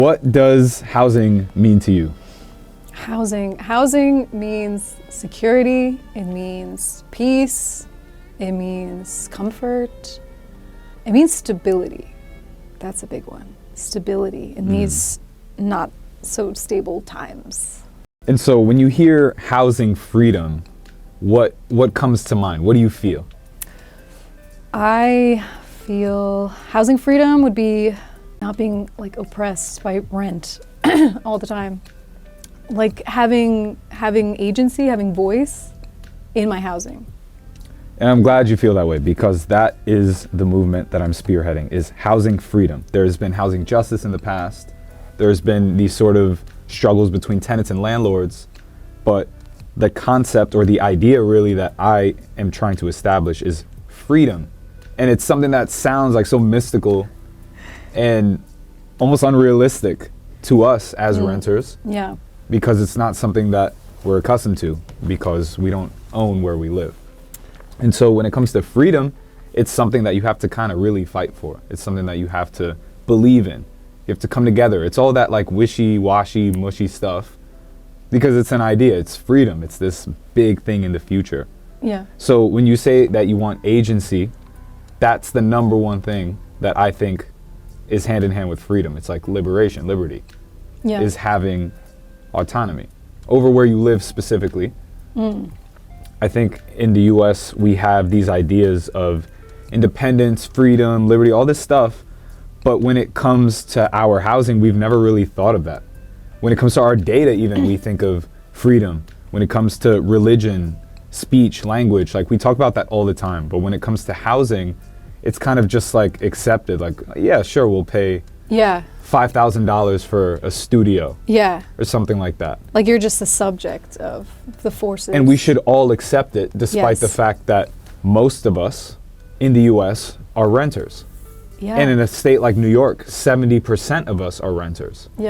What does housing mean to you? Housing means security, it means peace, it means comfort, it means stability. That's a big one. Stability in these not so stable times. And so when you hear housing freedom, what comes to mind? What do you feel? I feel housing freedom would be not being like oppressed by rent all the time. Like having agency, having voice in my housing. And I'm glad you feel that way, because that is the movement that I'm spearheading, is housing freedom. There's been housing justice in the past. There's been these sort of struggles between tenants and landlords, but the concept or the idea really that I am trying to establish is freedom. And it's something that sounds like so mystical and almost unrealistic to us as renters. Yeah. Because it's not something that we're accustomed to, because we don't own where we live. And so when it comes to freedom, it's something that you have to kind of really fight for. It's something that you have to believe in. You have to come together. It's all that like wishy-washy, mushy stuff, because it's an idea. It's freedom. It's this big thing in the future. Yeah. So when you say that you want agency, that's the number one thing that I think is hand in hand with freedom. It's like liberation, liberty, is having autonomy over where you live specifically. I think in the US we have these ideas of independence, freedom, liberty, all this stuff, but when it comes to our housing, we've never really thought of that. When it comes to our data even, we think of freedom. When it comes to religion, speech, language, like we talk about that all the time, but when it comes to housing, it's kind of just like accepted, like, yeah, sure, we'll pay $5,000 for a studio. Yeah. Or something like that. Like you're just the subject of the forces. And we should all accept it, despite the fact that most of us in the US are renters. Yeah. And in a state like New York, 70% of us are renters. Yeah.